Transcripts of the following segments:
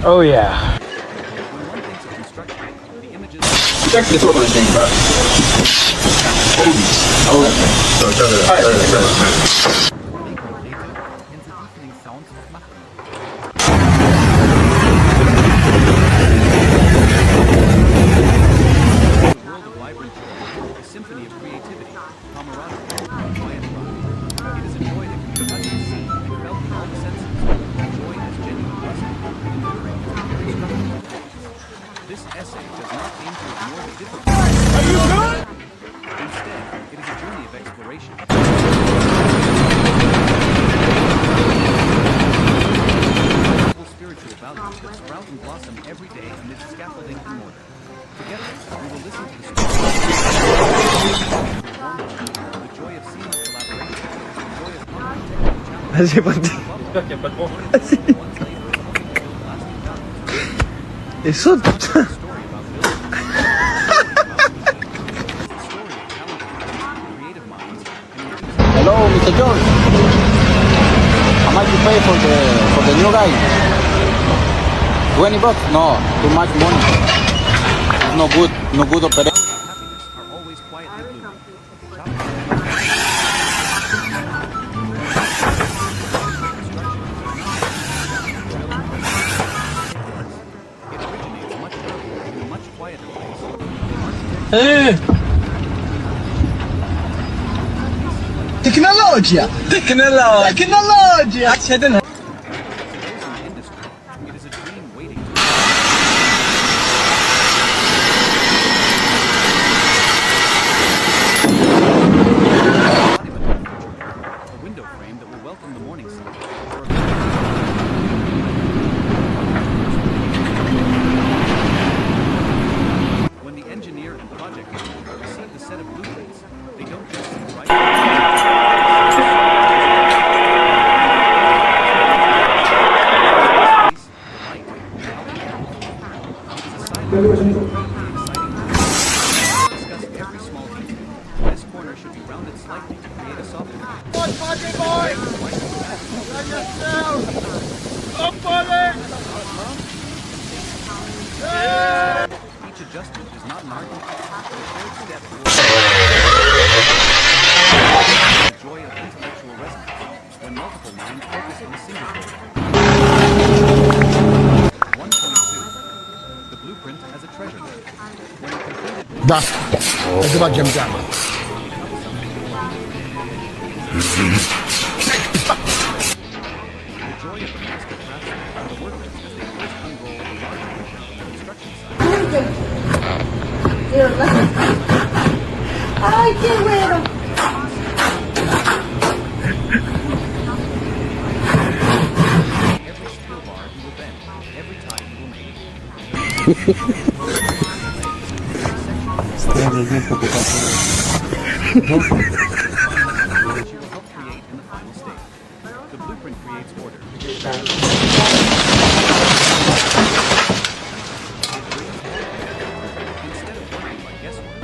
Oh yeah. Check this one thing, bro. Symphony of creativity, camaraderie, and quiet pride. It is a joy that can be touched and seen and felt in all the senses. Joy is genuine blessing, enduring its very structure. This essay does not aim to ignore the difficulties. Are you good? Instead, it is a journey of exploration. Spiritual values that sprout and blossom every day amidst scaffolding and mortar. Together, we will listen to the story. The joy of seamless collaboration, the joy of conflict, Así Eso. Hello, Mr. George. How much you pay for the new guy? 20 bucks? No, too much money. It's no good operation. are always quietly blooming. It originates much earlier in a much quieter place. Tecnologia! Tecnologia! Accede na. Industry, it is a dream waiting to a window frame that will welcome the morning sun. When the engineer and project manager receive the set of blueprints, they don't just see right. Discuss every small detail. This corner should be rounded slightly to create a soft Each adjustment is not an argument, but a shared step towards the joy of intellectual resonance when multiple minds focus on a single goal. 1.2. The blueprint as a treasure map. When completed, Da. Nazywa Giamgiama. the joy of the master craftsman and the workers as they first unroll a large picture of the construction site. ¡Ay, qué bueno! Every steel bar he will bend, every tie he will make. Which he will help create in the final stage. The blueprint creates order. Instead of working by guesswork,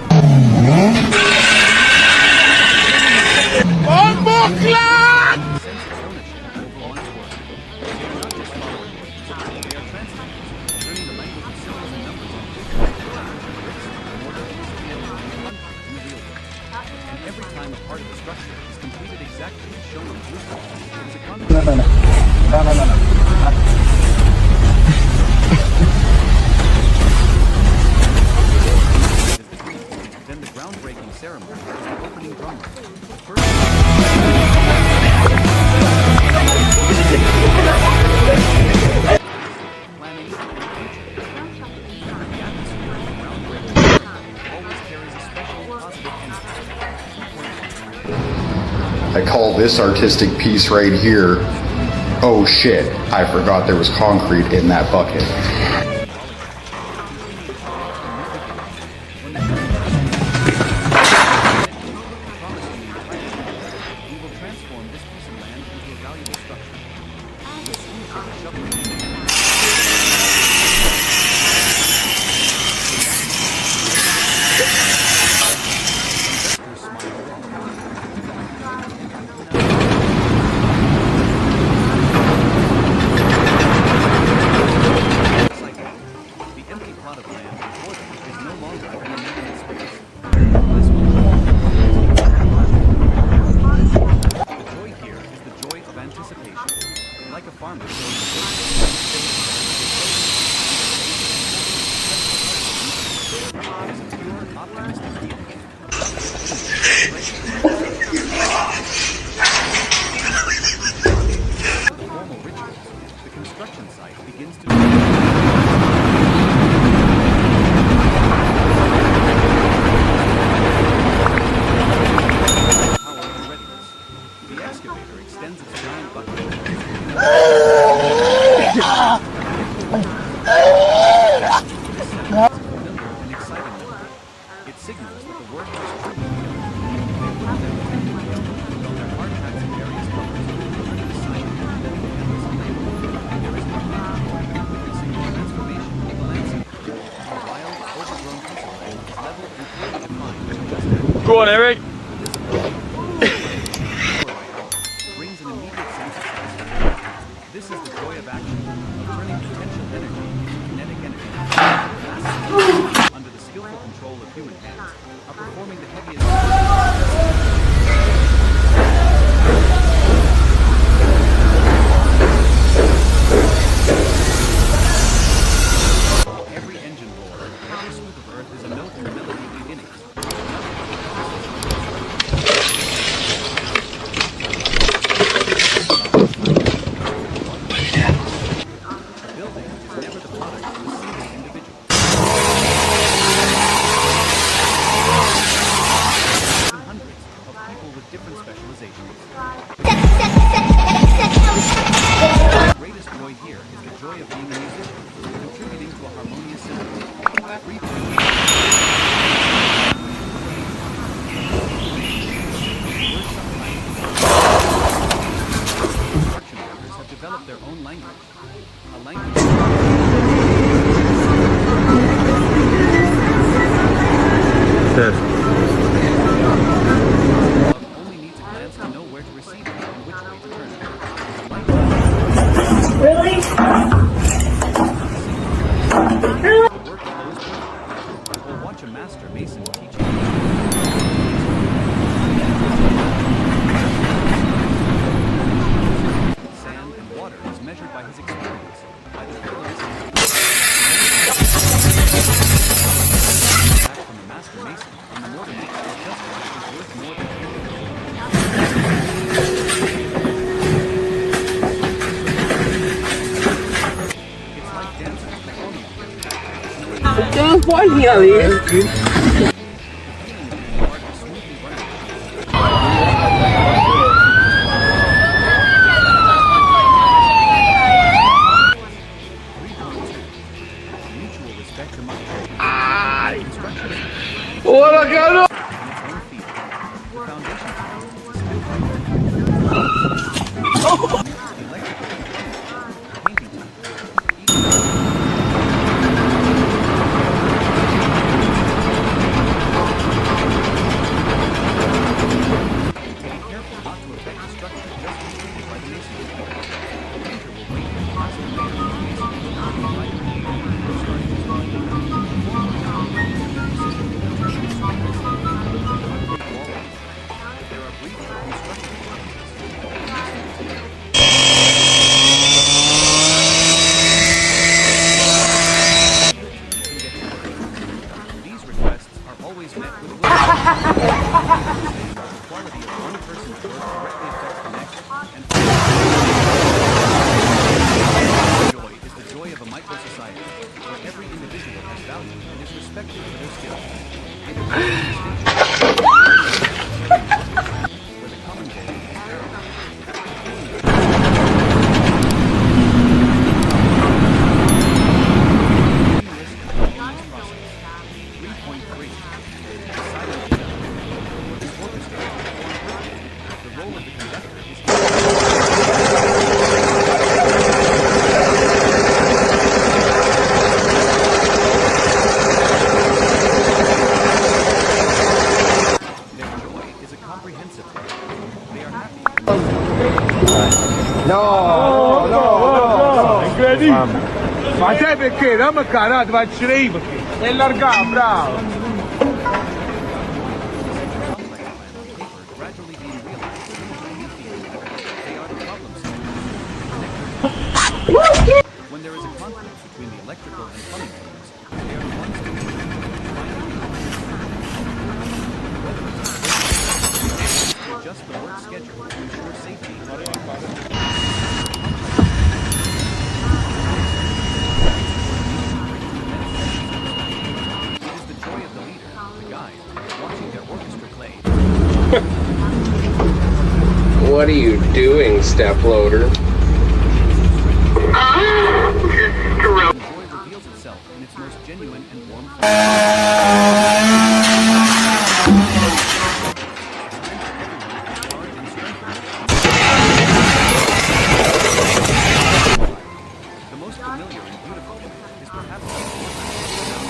sense of ownership over one's work. They are not just following orders, they are translators, turning the language of symbols and numbers into bricks, mortar, cement, concrete, and real work. And every time a part of the structure is completed exactly as shown on the blueprint, it is a confidence. Then the groundbreaking ceremony is the opening drum roll. First, planning, and future. The atmosphere of the groundbreaking ceremony always carries a special positive energy. I call this artistic piece right here, oh shit, I forgot there was concrete in that bucket. We will transform this piece of land into a valuable structure. The swoosh of the shovel. Investors smile. farmers going to it is a pure, optimistic feeling. Formal rituals, the construction site begins to power and readiness. The excavator extends its giant bucket. Nimble and exciting them. It signals that the work has truly begun. They put on their protective gear, don their hard hats in various colors, under the sign of and there is no need witnessing the transformation of the landscape. A wild, overgrown piece of land is leveled and clearly defined just ahead. Go on, Eric. Brings an immediate sense of satisfaction. This is the joy of action, of turning potential energy into kinetic energy. Under the skillful control of human hands, are performing the heaviest. Every engine roar, every swoop of earth is a note in the melody of beginnings. A building is never the product of a single individual. Even hundreds of people with different specializations. The greatest joy here is the joy of being a musician, contributing to a harmonious construction workers have developed their own language. A language love only needs a glance to know where to receive it and which way to turn it. Really? The work flows perfectly. Or watch a master mason teach you. Sand and water is measured by his experience, by the pillars back from the master mason, and the mortar maker is justified is worth more than it's like dancing and performing. Ustedes pueden ir a ver. Mutual respect among construction ¡Hola, cabrón! on its own feet. The foundation electrical, painting, be careful not to affect the structure just completed by the masonry. The painter will wait for the last layer of the masonry to be right starting to drawing the precision will determine the strength of the concrete wall. If there are brief construction these requests are always met with the quality of one person's work directly affects the next, and joy is the joy of a micro-society, where every individual has value and is respected for their skills. Where the common goal is paramount. The role of the conductor is their joy is a comprehensive one. They are happy. Incredibile. Ma sai perché? Non mi carato, faccio io perché. E larga, bravo. Complex plans on paper gradually being realized in the 90s. They are the problem solvers. conflict between the electrical and plumbing crews, they are the ones doing the finding to adjust the work schedule to ensure safety. It is the joy of the leader, the guide, watching their orchestra play. What are you doing, step loader? Joy reveals itself in its most genuine and warm form. The most familiar and beautiful image is perhaps old aluminum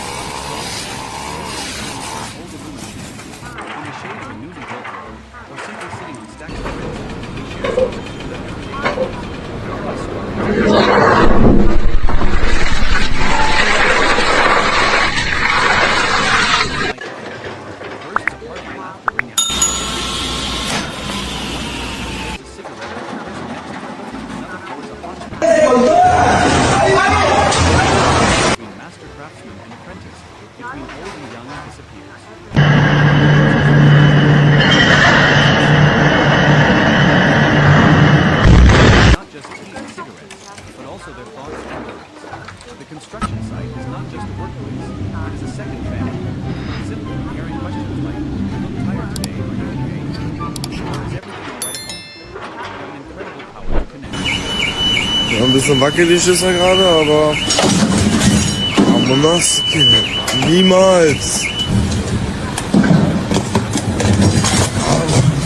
in the shade of a newly built road, or simply sitting on stacks of bricks. Bursts of hearty laughter ring out. A cigarette, another pours a hot between master craftsman and apprentice, between old and young disappears. Not just tea and cigarettes, but also their thoughts and words. The construction site is not just a workplace, it is a second family. Simply hearing questions like, "You look tired today, are you okay?" Or, "Is everything all right at home?" Have an incredible power to connect. Ja, ein bisschen wackelig ist er gerade, aber Monaski, niemals.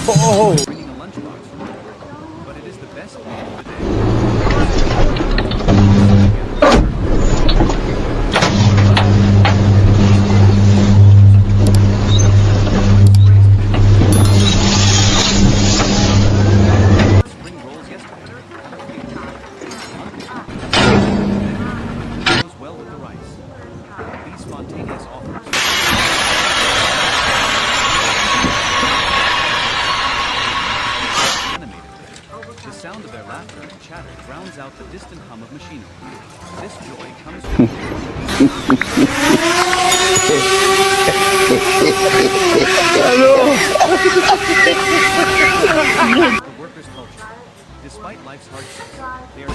Oh. Bringing a lunchbox from work, but it is the best meal of the day. Spring rolls yesterday. Goes well with the rice. These spontaneous offers. The sound of their laughter and chatter drowns out the distant hum of machinery. This joy comes from the workers' culture. Despite life's hardships, they are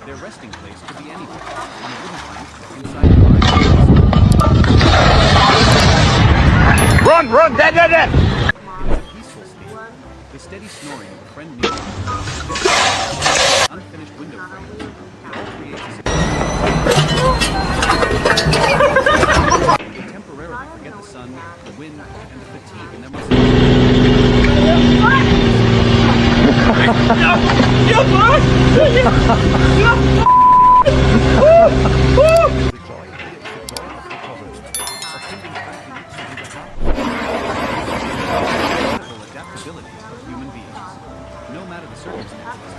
their resting place could be anywhere, on a wooden plank, inside the Run, dead. It is a peaceful sleep. The steady snoring of a friend near, unfinished window frames, it all creates a they temporarily forget the sun, the wind, and the fatigue in their muscles. Adaptability of human beings, no matter the circumstances.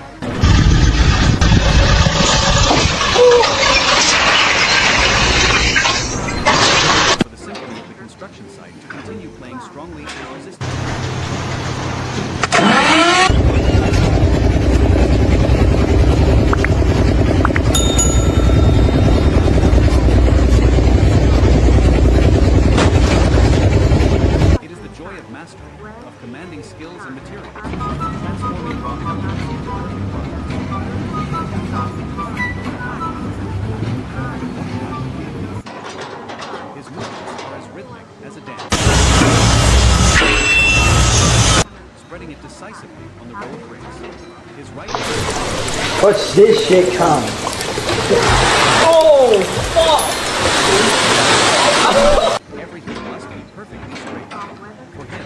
For the symphony of the construction site to continue playing strongly and resistantly. It is the joy of mastery, of commanding skills and materials, transforming raw elements into perfect products. His movements are as rhythmic as a dance, spreading it decisively on the road race. His right Watch this shit come. Oh, fuck! everything must be perfectly straight. For him,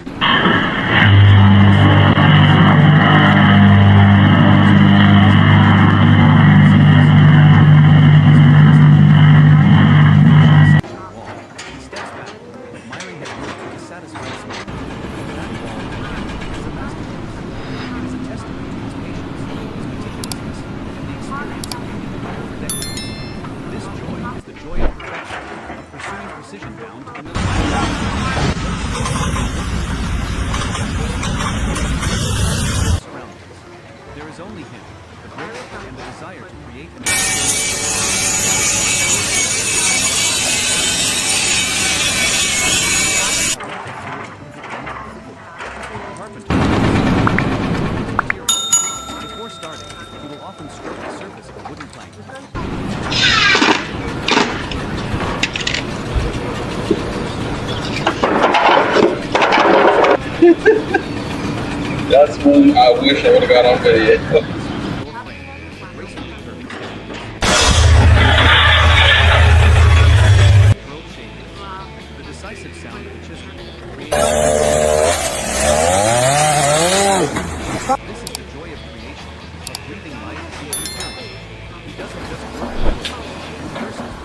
he steps back, admiring his work with a satisfied smile. That wall to him is a masterpiece. It is a testament to his patience, his meticulousness, and the experience of being in the for decades. is only him, the grip, and the desire to create an carpenter. Before starting, he will often stroke the surface of a wooden plank. That's one I wish I would have got on video. The decisive sound of the chisel. This is the joy of creation, of breathing life into eternity. He doesn't just work, he nurses it.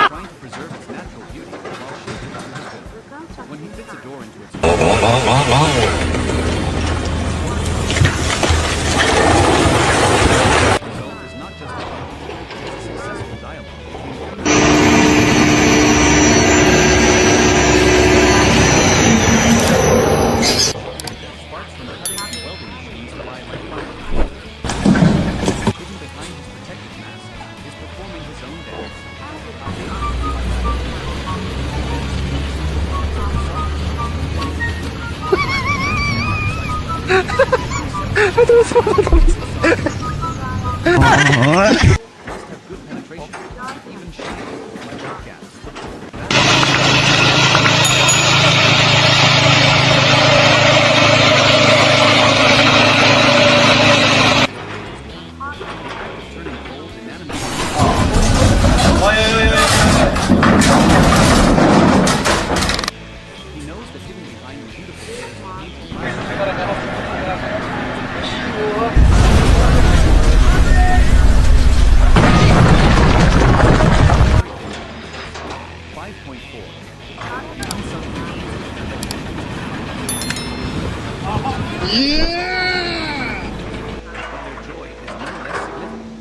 Trying to preserve its natural beauty while shaping it into good. When he fits a door into its result is not just a thought, it's a successful dialogue sparks from cutting and welding machines fly like fire. Hidden behind his protective mask is performing his own dance. Must have good penetration, even shaped like dark gas. Turning cold, inanimate. He knows that hidden behind the beautiful layers of paint 5.4. The unsung but their joy is no less significant.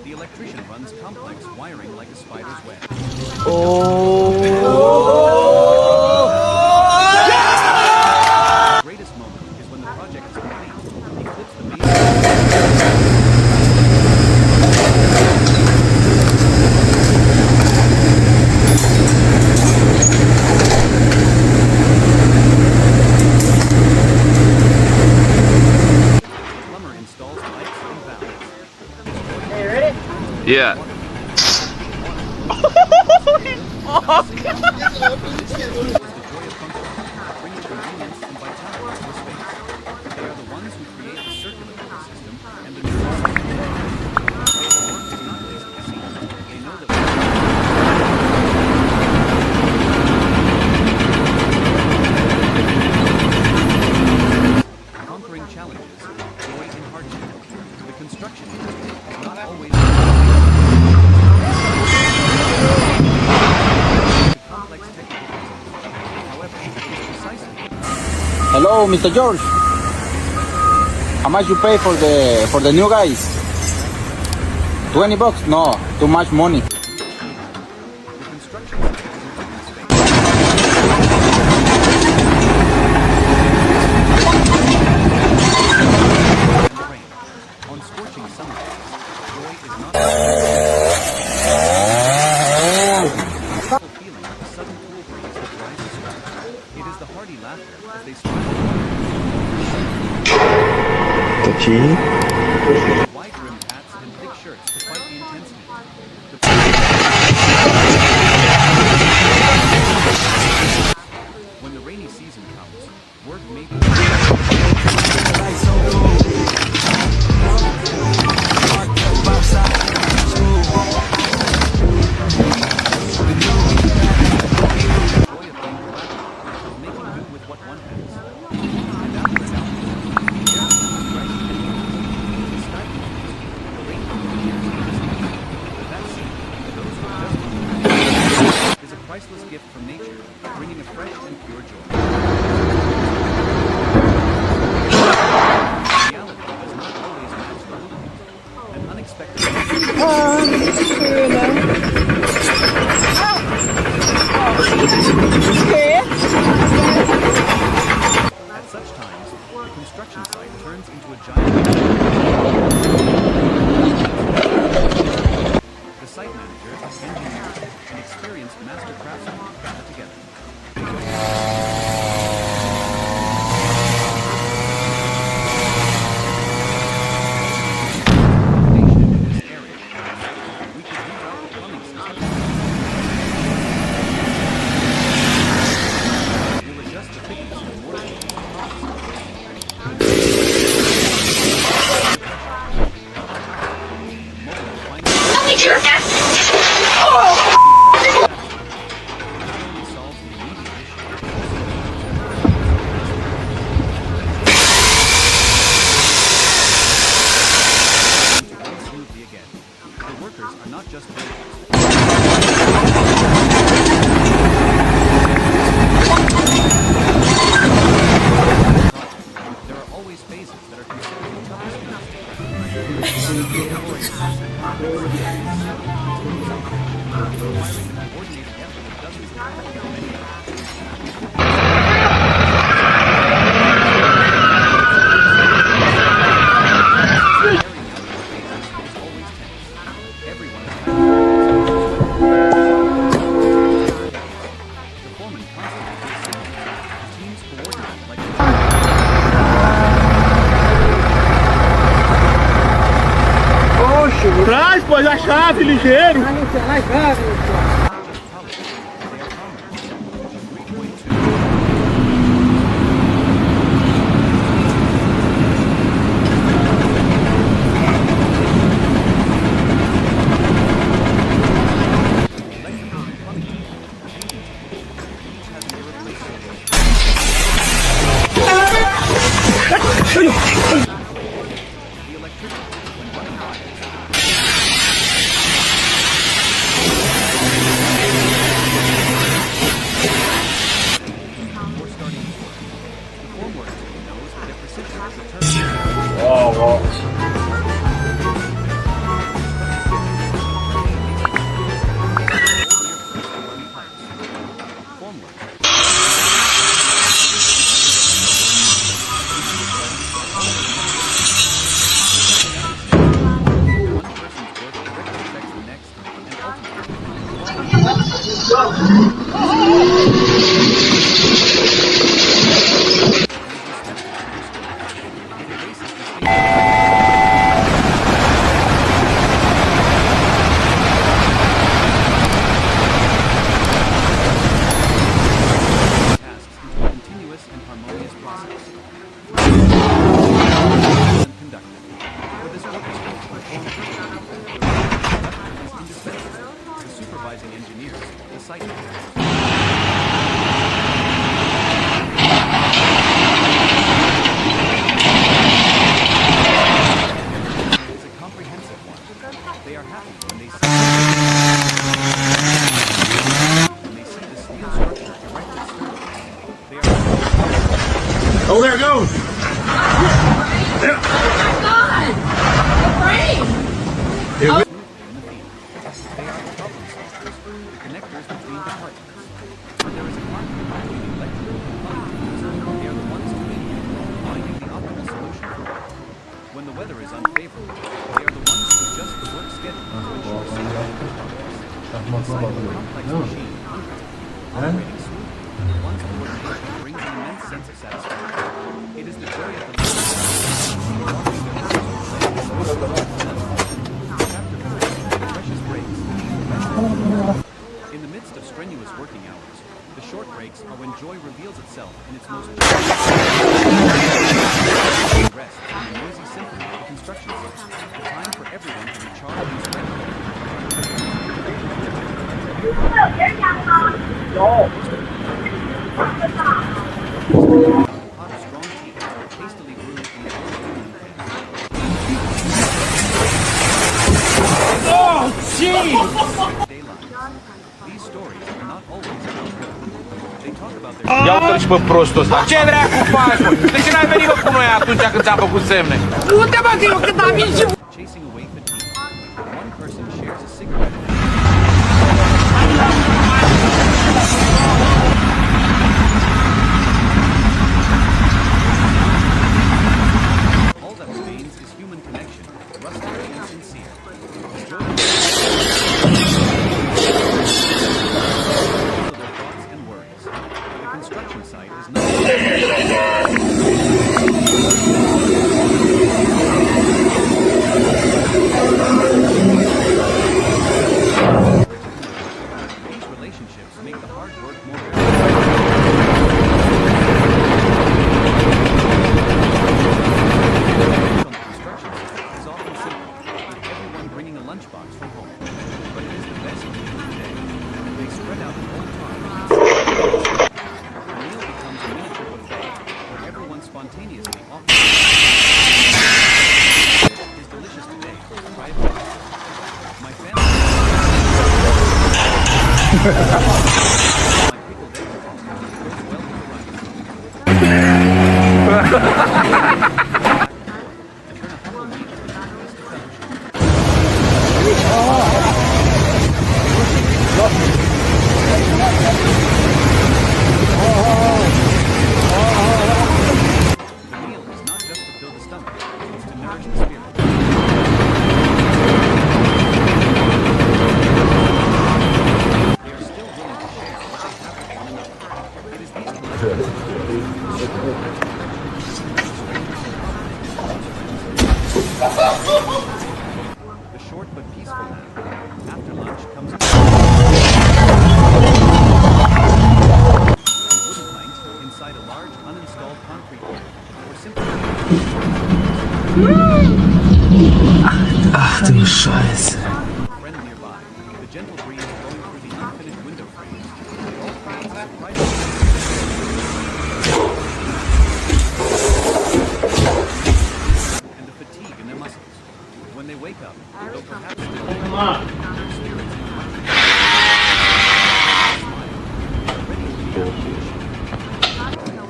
The electrician runs complex wiring like a spider's web. The greatest moment is when the project is complete. He clips the main plumber installs pipes and valves. Yeah. Is the joy of function, bringing convenience and vitality to a space. They are the ones who create the circular ecosystem and the nervous system. Their work is not easily seen. They know that conquering challenges, joy in hardship. The construction industry is not always the complex technical process. However, it is precisely Hello, Mr. George. How much you pay for the new guys? $20? No, too much money. the construction site is an open space. And the rain. On scorching summer days, joy is not a feeling like a sudden cool breeze that rises strong. It is the hearty laughter as they strive wide-brimmed hats and thick shirts to fight the intensity. When the rainy season comes, work may be joy of being collaborative, of making do with what one has. And after an outfit, yes, fresh and new. The sky the rain but that sea, those who just is a priceless gift from nature, bringing a fresh and pure joy. Reality does not always match the movie. An unexpected construction site turns into a giant... The site manager, engineers, and experienced master craftsmen gather together. Traz, pôs a chave, ligeiro. Oh, there it goes. Yep. They are problem solvers, the connectors between departments. When there is a conflict between electrical and plumbing teams, they are the ones communicating, finding the optimal solution for it. When the weather is unfavorable, they are the ones who adjust the work schedule to ensure safety and progress. Inside of a complex machine, operating smoothly, one's coordination brings an immense sense of satisfaction. It is the joy of the in the midst of strenuous working hours, the short breaks are when joy reveals itself in its most rests in the noisy symphony of the construction system, a time for everyone to recharge and strengthen. Pot of strong tea, hastily brewed in the Oh, jeez! These stories are not always about good. They talk about their... Ia uite-l pe prostul ăsta. Ce dracu faci, mă? De ce n-ai venit, mă, cu noi atunci când ți-am făcut semne? Du-te, mă, că eu cât am ieșit. Chasing away fatigue. One person shares a cigarette. spontaneously often is delicious today. Try it. My family. My pickled vegetables goes well with the rice. The meal is not just to fill the stomach, it's to nourish the spirit. They are still willing to share what they have with one another. It is these the short but peaceful nap. After lunch comes a wooden planks inside a large uninstalled concrete wall, or simply Ach du Scheiße. friend nearby. The gentle breeze blowing through the unfinished window frames. It all creates a surprising and the fatigue in their muscles. When they wake up, though perhaps their spirits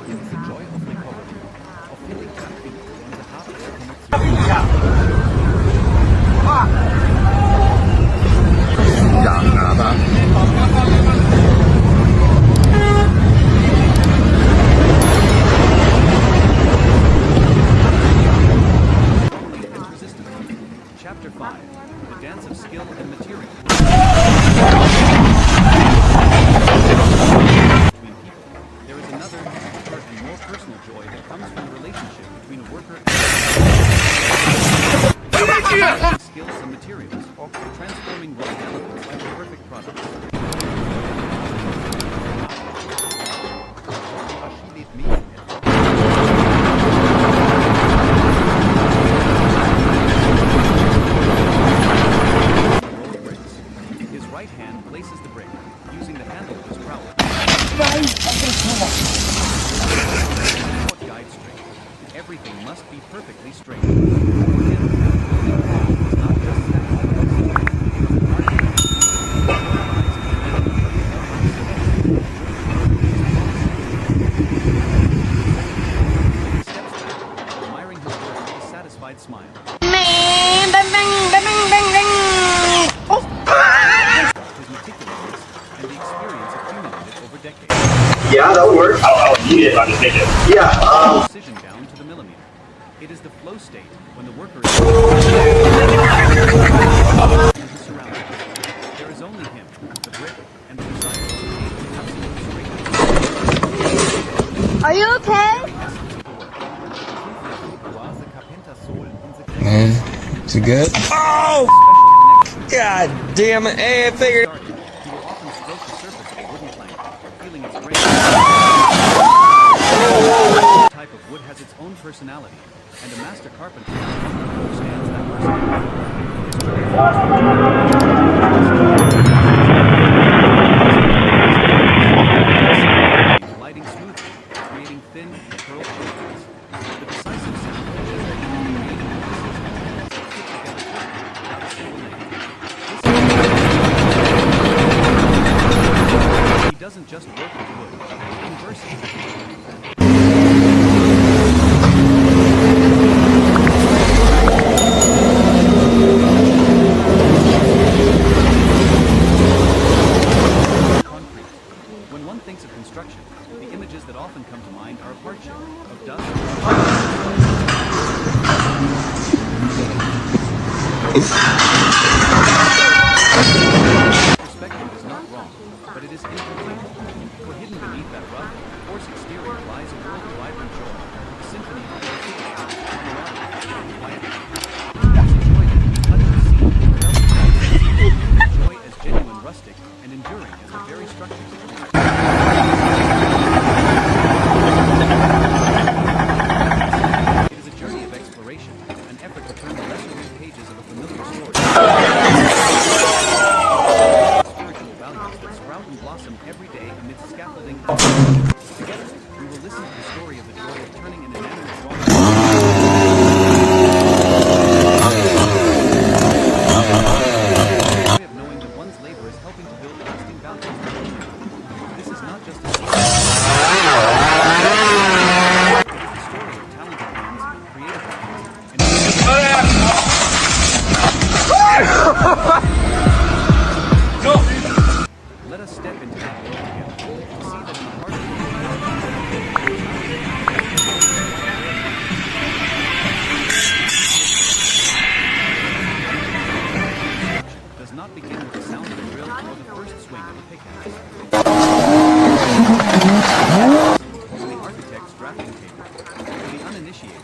it's the joy of recovery, of feeling happy and the Chapter 5, The Dance of Skill and Material. Between people, there is another, deeper and more personal joy that comes from the relationship between a worker and skills and materials, transforming raw elements into perfect products. His right hand places the brick, using the handle of his trowel. Guide straight. Everything must be perfectly straight. For him, it's not just admiring his work with a satisfied smile. His meticulousness and the experience accumulated over decades. Yeah, that would work. I'll need it. I'll just make it. Yeah. Precision down to the millimeter. It is the flow state when the worker is in his surroundings. There is only him, the brick, and the designer to make it absolutely straight. Are you okay? Man, is it good? Oh! God damn it. Hey, I figured. He will often stroke the surface of a wooden plank, feeling its grain. Each type of wood has its own personality, and a master carpenter understands that personality. Gliding smoothly, creating thin, curled shapes. The decisive sound is that he creating pieces fit together without a single link. He doesn't just work with wood, he converses with it. Concrete. When one thinks of construction, the images that often come to mind are of hardship, of dust. Perspective is not wrong, but it is incomplete. For hidden beneath that rough, coarse exterior lies a world of vibrant joy, a symphony of creativity, camaraderie, and quiet. It's a joy that can be touched and seen, felt and a joy as genuine, rustic, and enduring as the very structures of its It is a journey of exploration, an effort to turn the lesser-read pages of a familiar story. Spiritual values that sprout and blossom every day amidst scaffolding. Together, we will listen to the story of the joy of turning an inanimate For the uninitiated,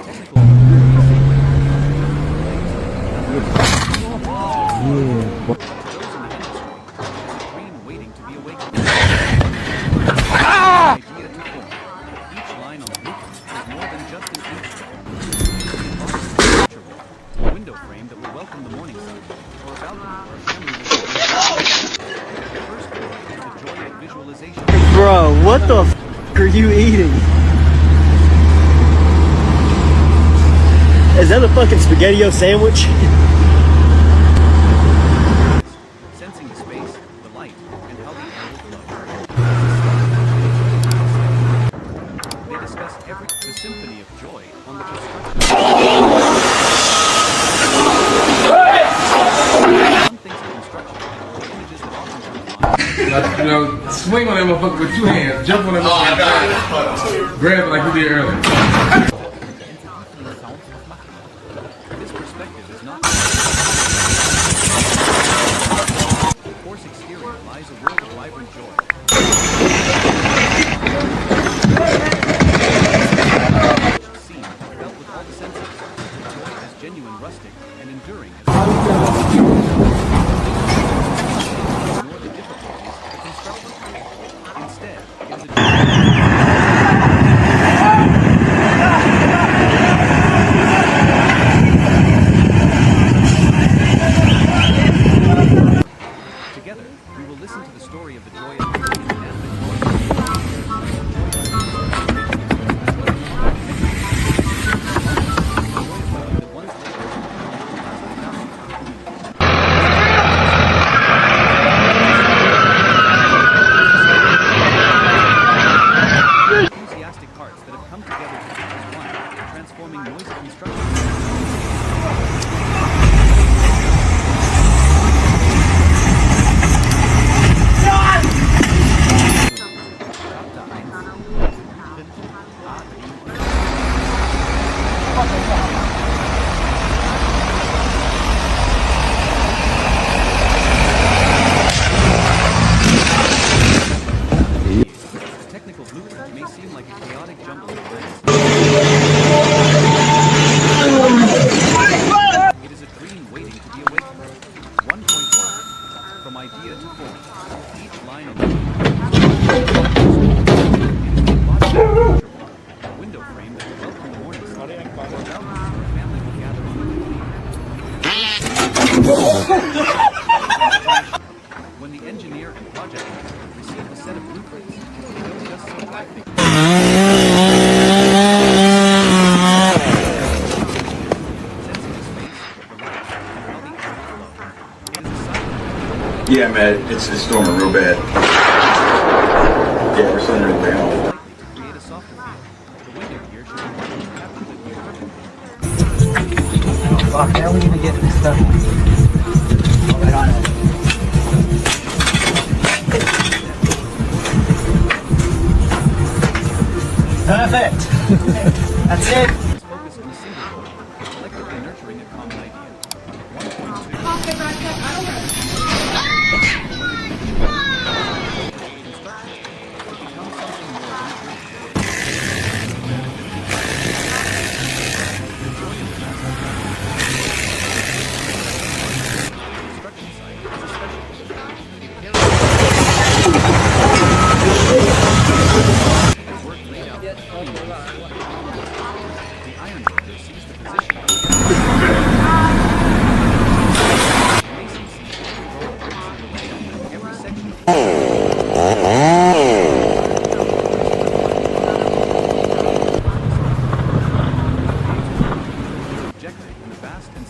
technical dream waiting to be awakened. Idea to form. Each line on the blueprint is more than just an instrument. A window frame that will welcome the morning sun, or a balcony where a family will the first floor is the joy of visualization. Bro, what the f are you eating? Is that a fucking SpaghettiO sandwich? Sensing the space, the light, and how the air will flow. They discuss the symphony of joy on the construction. Some things of construction, the images that often come to mind. Swing on that motherfucker with 2 hands. Jump on that motherfucker. Grab it like you did earlier. This perspective is not. The coarse exterior lies a world of vibrant joy. Seen, felt with all the senses. Joy as genuine, rustic, and enduring as ignore the difficulties of the construction. Instead, it is a Together, we will listen to the story of the joy of building an that once enthusiastic hearts that have come together to do as one, transforming noisy construction. The technical blueprint may seem like a chaotic jumble of plans. It is a dream waiting to be awakened. 1.1. From idea to form. Each line of a window frame that will welcome the morning sun. Or a balcony where a family will gather when the engineer and project manager receive a set of blueprints, they don't just see black things. Sensing the space, the light, and how the air will flow. It is a silent Yeah, man, it's storming real bad. Yeah, we're sending it down. lightly to create a softer feel. The window here should be working to capture the view perfectly. Fuck, how are we gonna get this stuff? Oh, right on it. Perfect. That's it. Let's focus on a single goal, collectively nurturing a common idea. 1.2.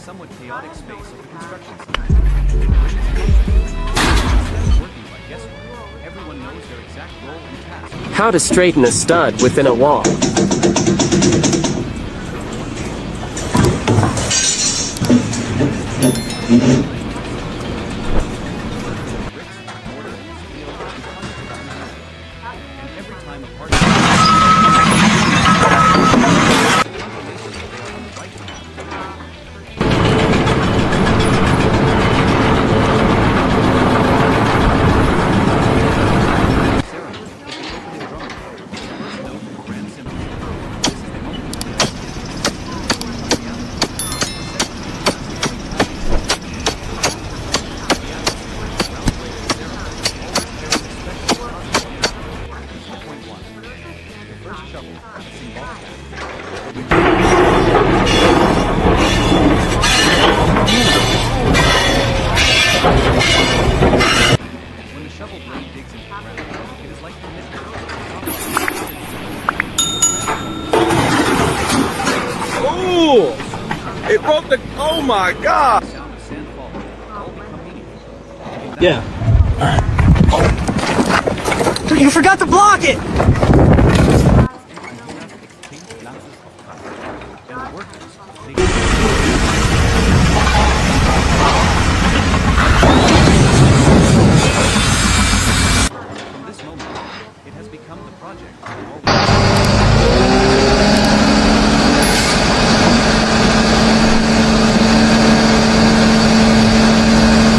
somewhat chaotic space of the construction site. Instead of working by guesswork, everyone knows their exact role and task. How to straighten a stud within a wall. When the shovel blade digs into the ground, it is like permission. Oh! It broke the. Oh my god! Sound of sand falling, all become meaningful. Yeah. You forgot to block it! And the workers, they from this moment, it has become the project of all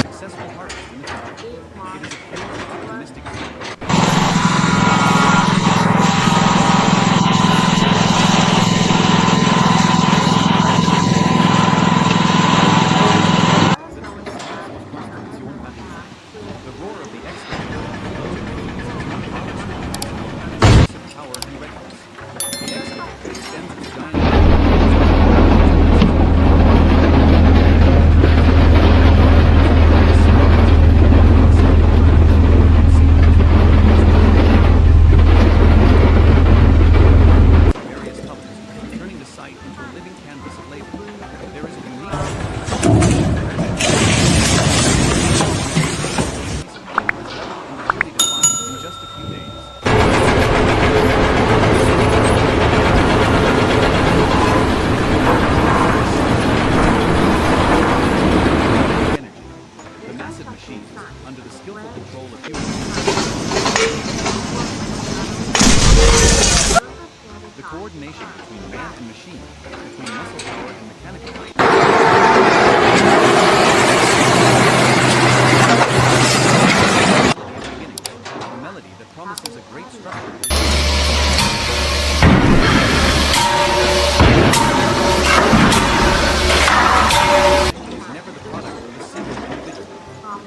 successful harvest in the town. It is a pure optimistic view. The roar of the excavator power and readiness. The excavator extends its giant various colors, turning the site into a living canvas of labor. There is a unique clearly defined in just a few days. Energy. The massive machines, under the skillful control of humans. The coordination between man and machine, between muscle power and mechanical might. A melody that promises a great structure. It is never the product of a single individual.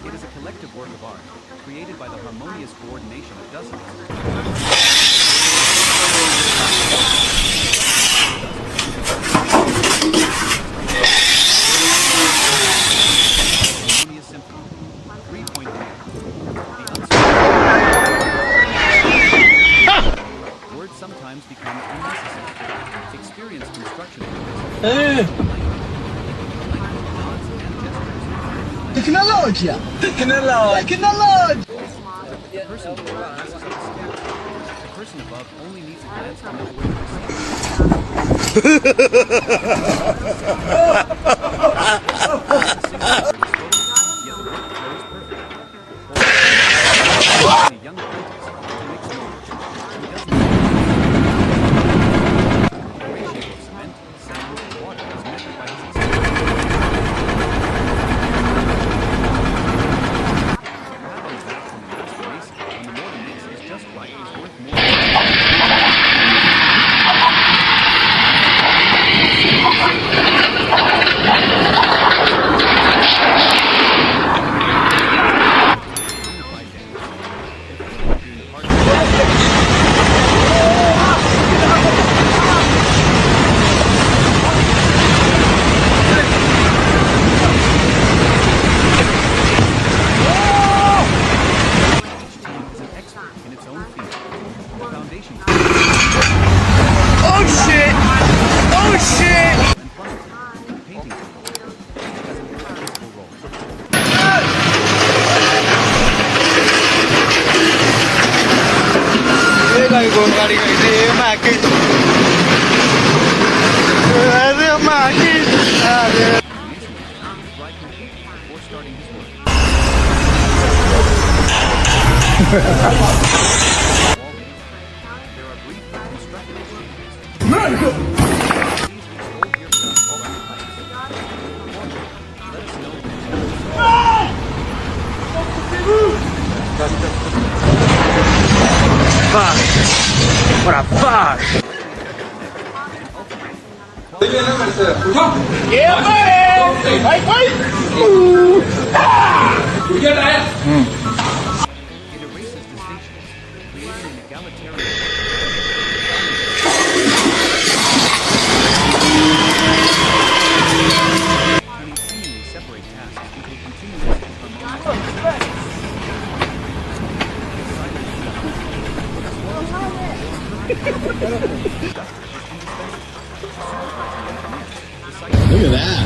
It is a collective work of art, created by the harmonious coordination of dozens. Harmonious symphony. 3.3. Words sometimes become unnecessary. Experienced construction workers. Technologia! Technologia! The person below passes up the scale. The person above only needs a glance to know where to proceed. Yet the work flows perfectly. A young apprentice to mix knowledge. He doesn't the ratio of cement, sand, and water is measured by his experience. Having that from the master mason, when the mortar mix is just right, is worth more. What a fuck! Yeah, buddy! Wait, wait! It erases distinctions, creating an egalitarian Look at that.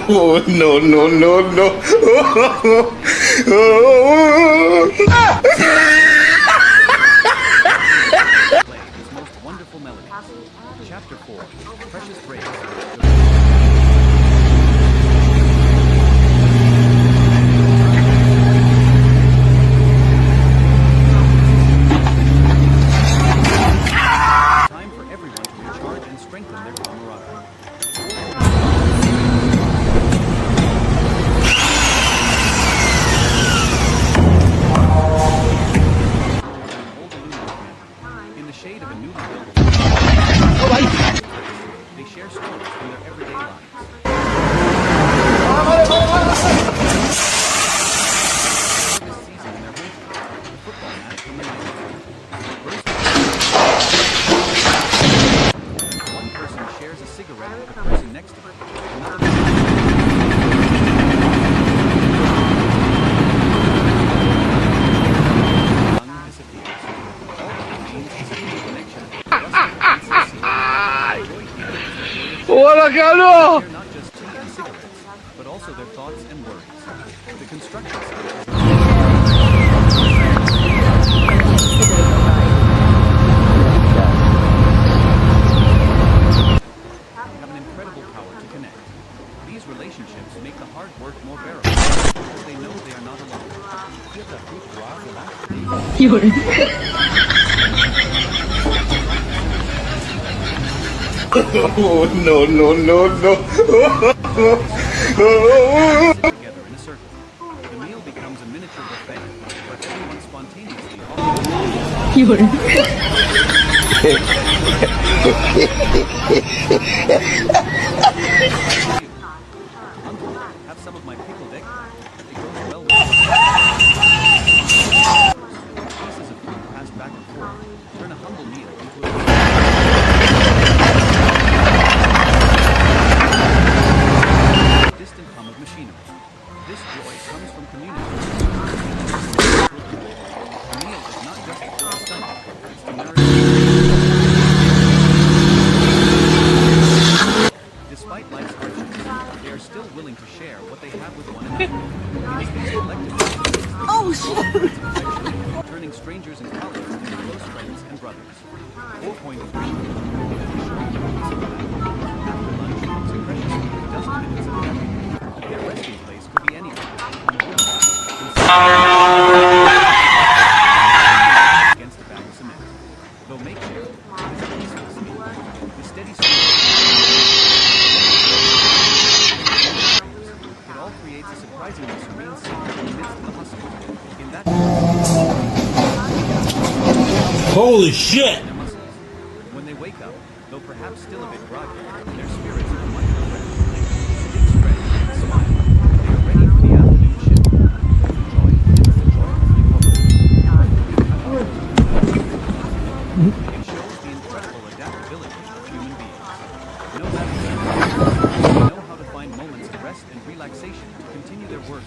Oh, no, no, no, no. Play his most wonderful melodies. Chapter 4, Precious Breaks. Time for everyone to recharge and strengthen their camaraderie. In the shade of a newly built they share stories from their everyday lives. This season in their home field, the football match eliminated. One person shares a cigarette with the person next to them. Another disappears. All that remains is a human connection. ¡Hola, Carlos! They're not just tea and cigarettes, but also their thoughts and worries. The construction site have an incredible power to connect. These relationships make the hard work more bearable because they know they are not alone. Oh, no, no, no, no. Together in a circle. The meal becomes a miniature buffet where everyone spontaneously have some of my pickled egg. It goes well with pieces of food passed back and forth. Turn a humble meal into a distant hum of machinery. This joy comes from community. A meal is not just to fill the stomach, it's to nourish. Despite life's hardships, they are still willing to share what they have with one another. It is these collective turning strangers and colleagues into close friends and brothers. 4.3. After lunch comes a precious few dozen minutes of rest. Their resting place could be anywhere. Against a bag of cement. Though makeshift, it is a peaceful sleep. The steady stream. It all creates a surprisingly serene scene in the midst of the hustle. In that Holy shit! their muscles. When they wake up, though perhaps still a bit groggy, their spirits are much refreshed. Lips spread, smile. They are ready for the afternoon shift. Joy is the joy of the It shows the incredible adaptability of human beings. No matter the circumstances, they know how to find moments of rest and relaxation to continue their work.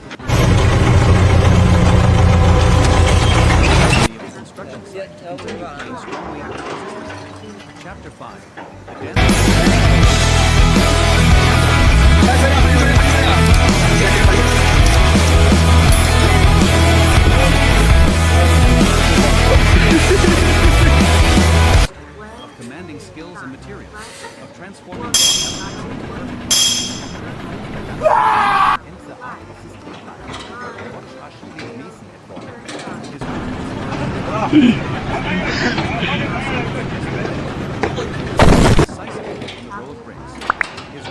The construction site continue playing strongly into existence. Chapter 5. Again. Of commanding skills and materials, of transforming raw elements. His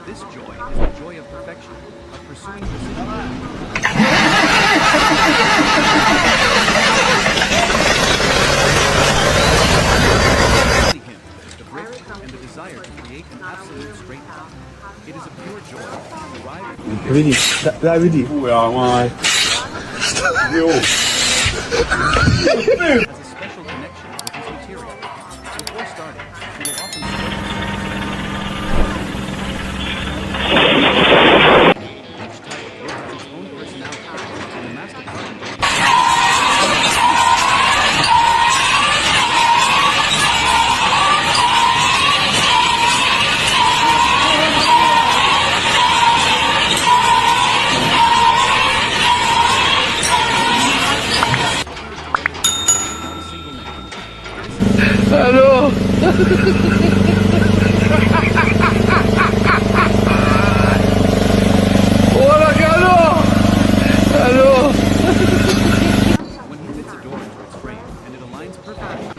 This joy is the joy of perfection, of pursuing precision. Him, the grit, and the desire to create an absolute straight line. It is a pure joy, derived from has a special connection with his material. Before starting, he will often each type will have its own personality, and the master carpenter when he fits a door into its frame and it aligns perfectly.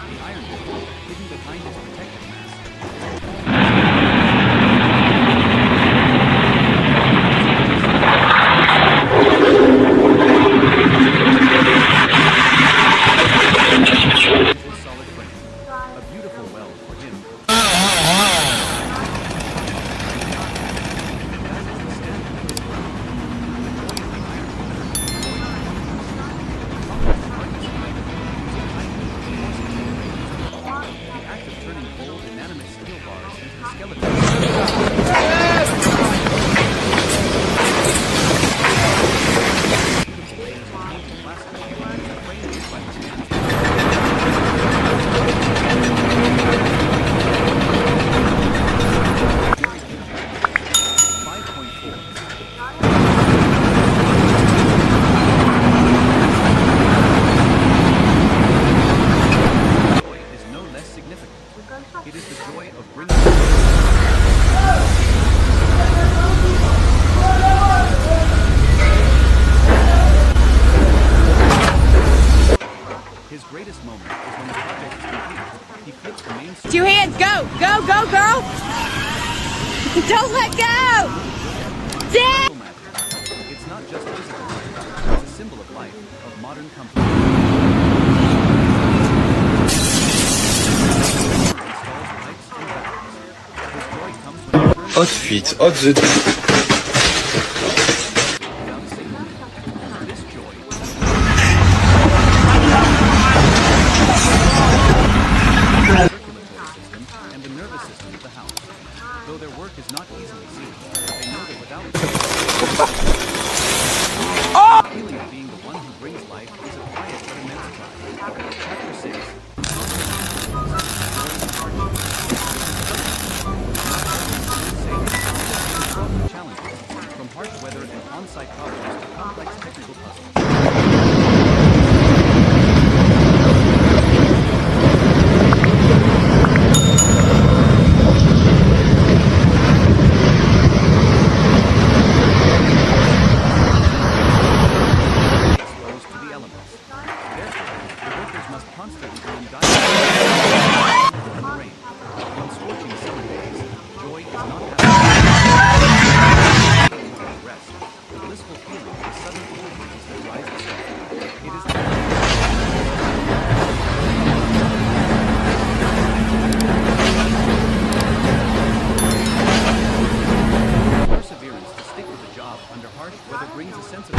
The iron door, hidden behind its protective mask, into a solid frame. A beautiful well for him. That is the standard of his work. The joy of the iron the act of turning cold, inanimate steel bars into the skeleton. Is no less significant. It is the joy of bringing his greatest moment is when the project is completed. He flips the main 2 hands, go! Go, go, girl! Don't let go! circle matter. It's not just physical, it's a symbol of life, of modern comfort. Installs pipes and valves. His joy comes when he turns Outfit, outfit. without a signal. This joy circulatory system and the nervous system of the house. Though their work is not easily seen, they know that without the feeling of being the one who brings life is a quiet but immense pride. Chapter 6. Challenges, from harsh weather and on-site problems to complex technical puzzles. Exposed to the elements. Therefore, the workers must constantly be in direct with the rain. On scorching summer days, joy is not rest. The blissful feeling of a sudden cool breeze that rises. It is perseverance to stick with a job under harsh weather brings a sense of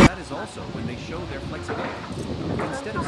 that is also when they show their flexibility. Instead of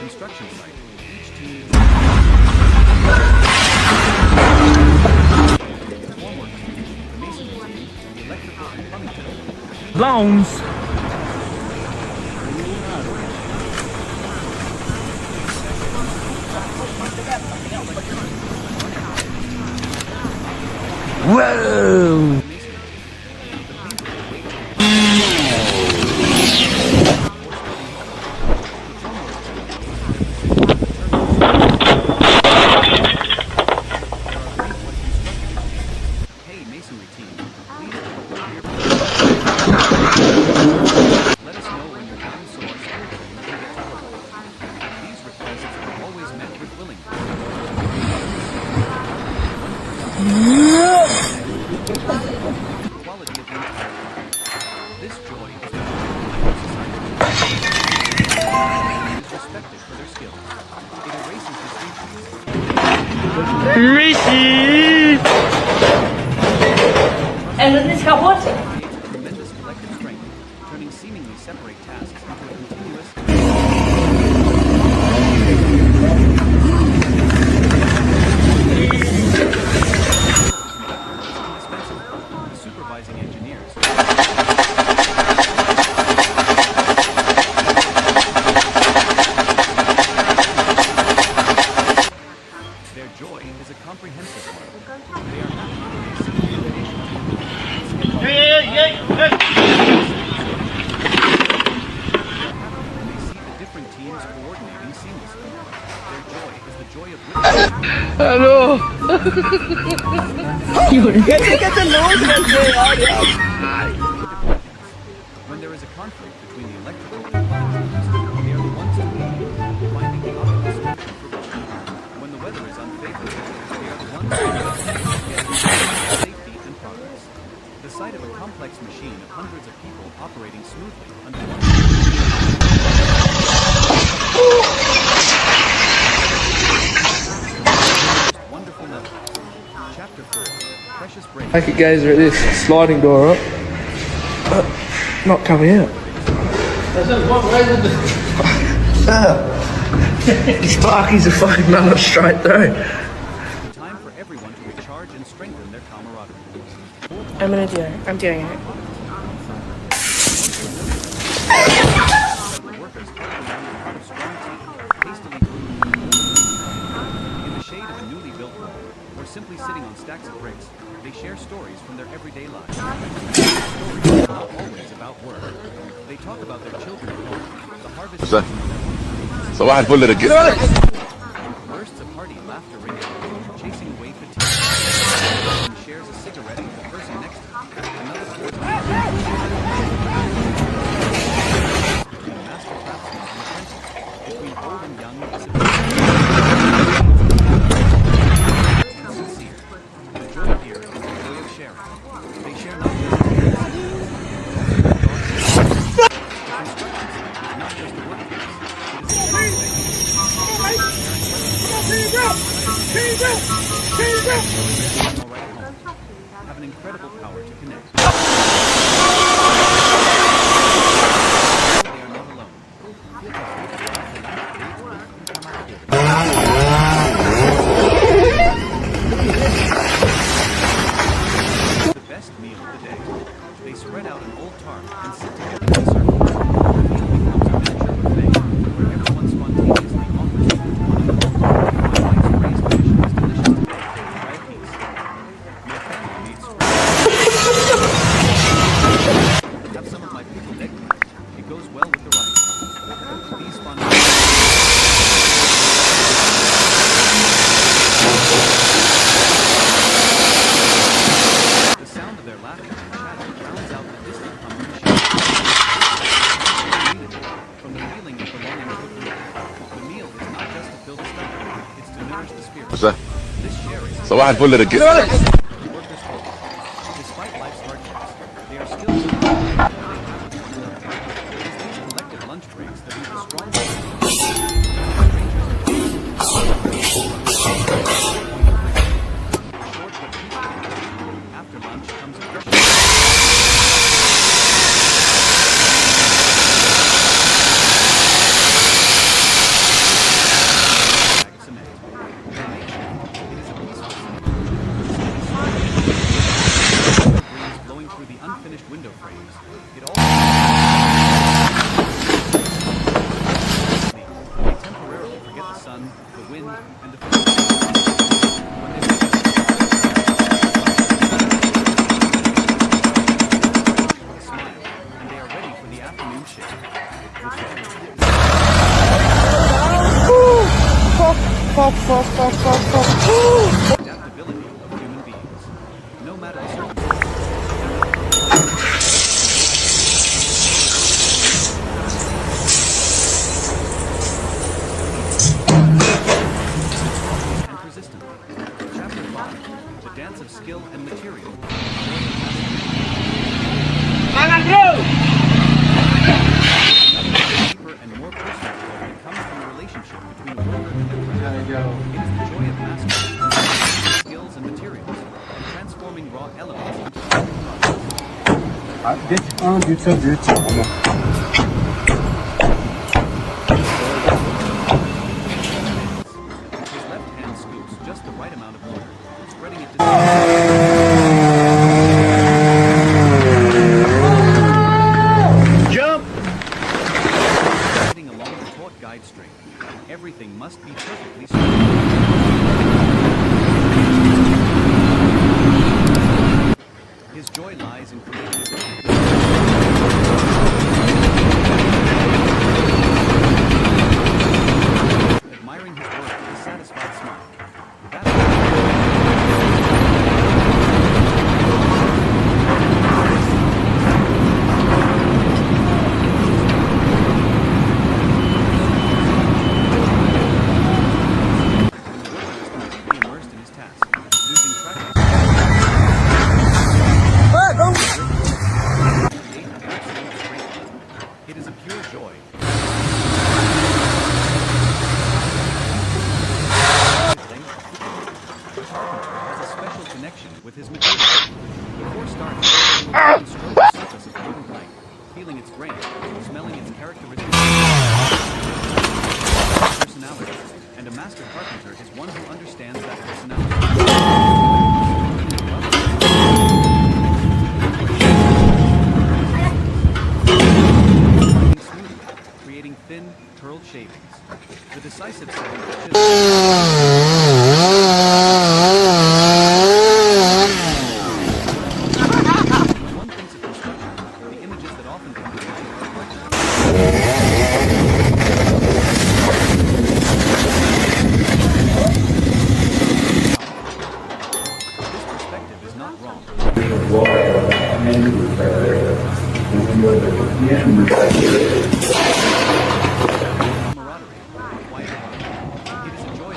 construction site, each team formwork team, the masonry team, the electrical and plumbing team. Loans. Whoa! Hey, masonry team, please take a look here. Let us know when you're done so our school team can get to work. These requests are always met with willingness. Quality of the entire project. This joy is the society. Is respected for their skills. It erases distinctions. Everything's kaputt. Creates a tremendous collective strength, turning seemingly separate tasks into a continuous. Indispensable. The supervising engineers. Their joy is a comprehensive one. They are happy when they see the innovation team. They see the different teams coordinating seamlessly. Their joy is the joy of when there is a conflict between the electrical and plumbing teams, they are the ones to lead, finding the optimal solution for both. When the weather is unfavorable, they are the ones to safety and progress. The sight of a complex machine of hundreds of people operating smoothly under one wonderful method. Chapter 4. Precious break. Okay guys, right, this sliding door up. Not coming out. These Sparkies are fucking running straight through. Time for everyone to recharge and strengthen their camaraderie. I'm doing it. The workers huddle around a crowd of strong team, hastily glued. In the shade of a newly built wall, or simply sitting on stacks of bricks, they share stories from their everyday lives. Stories are not always about work. They talk about their children at home, the harvest season of their lives. صباح الفل رجاله. Bursts of hearty laughter ring out, chasing away fatigue. One shares a cigarette with the person next to him. Another pours on between master craftsmen and apprentices, between old and young, sincere. The joy here is the joy of sharing. They share not just not just the workplace. Have an incredible power to connect. They are not alone. The best meal of the day. They spread out an old tarp and sit together in a circle. The meal becomes a miniature buffet where everyone spontaneously offers to one another. My wife's braised fish is delicious to me. Try a piece. My family made scrambled. Have some of my pickled eggplant. It goes well with the rice. These spontaneous. The sound of their laughter and chatter drowns out the distant hum of machines. From the feeling of belonging to a group, the meal is not just to fill the stomach, it's to nourish the spirit. This sharing. صباح الفل رجاله. Workers hope. Despite life's hardships, they are still it is these collective lunch breaks that leave the strongest short but peaceful. After lunch comes a fresh in and the smile, and they are ready for the afternoon shift. Adaptability of human beings. No matter the circumstances. And persistent. Chapter 5. The dance of skill and material. Deeper and more personal joy that comes from the relationship between worker and apprentice. It is the joy of mastering skills and materials and transforming raw elements into his left hand scoops just the right amount of water, spreading it heading along the taut guide string. Everything must be perfectly straight. His joy lies in creating admiring his work with a satisfied smile. Immersed in his task, losing track of it is a pure joy. Has a special connection with his material. Before starting, he will stroke the surface of the wooden plank, feeling its grain, smelling its characteristic personality. And a master carpenter is one who understands that personality. Creating thin, curled shavings. The decisive second. One thinks of construction, the images that often come to mind this perspective is not wrong. It is a joy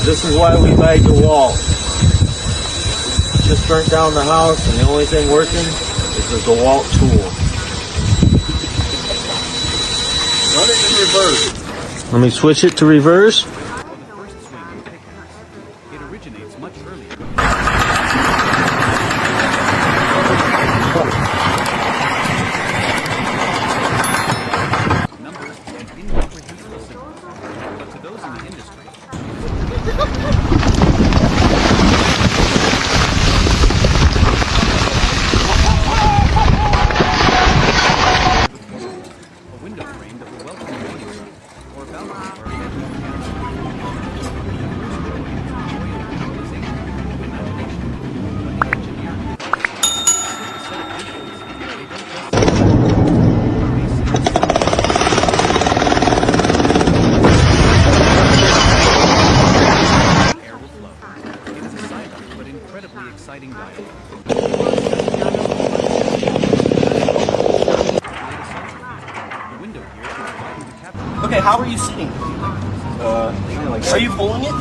This is why we bag the wall. Just burnt down the house, and the only thing working is the DeWalt tool. Run it in reverse. Let me switch it to reverse. It originates much earlier. Numbers and incomprehensible symbols. But to those in the industry, a window frame that will welcome the morning sun, or a balcony for a bedroom piano. how are you sitting? Are you pulling it?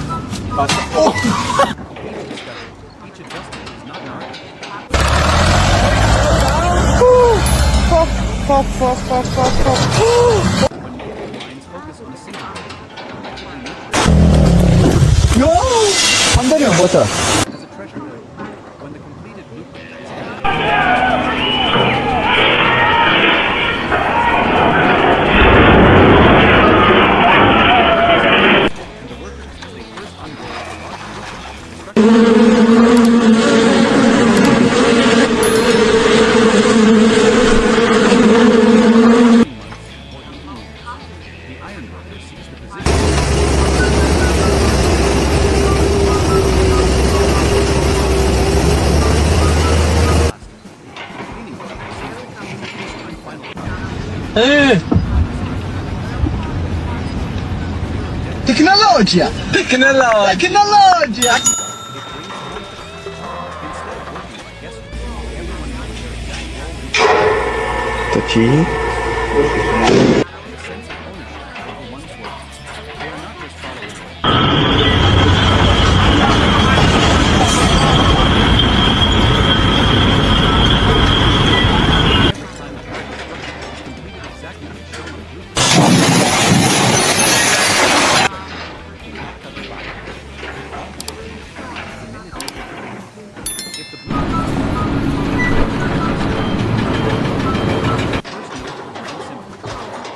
Each adjustment is not an art. When multiple lines focus on a single No! as a treasure trove. When the completed blueprint is and the workers, as they first unroll the large blueprint, the iron worker sees the position. Tecnologia! Tecnologia! Touchy.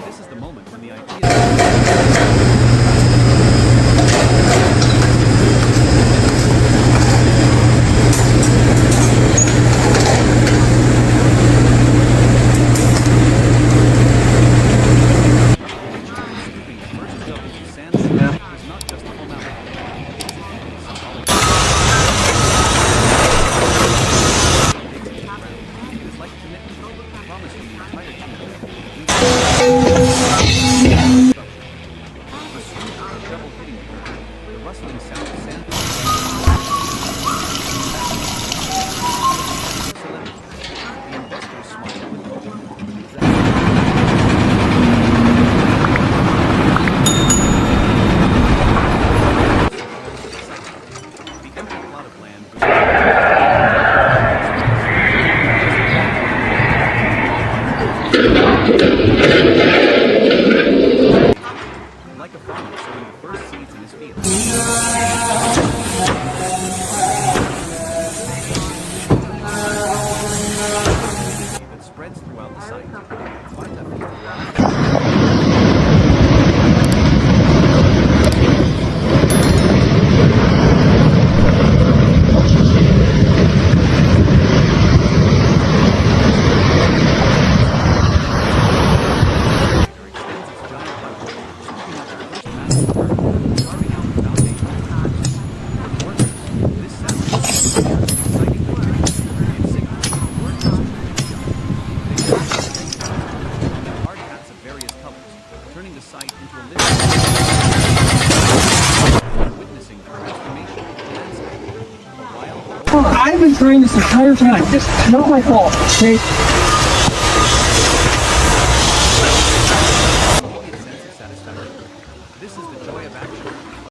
This is the moment when the idea is not just a formality. It is like a commitment, a promise from the entire team. The screech of a shovel hitting the earth, the rustling sound of sand. The investors smile with the empty plot of land. Like a farmer sowing the first seeds in his field. That spreads throughout the site. Turning the site into a living witnessing the transformation of the landscape. I've been trying this entire time. It's not my fault, okay? This is the joy of action.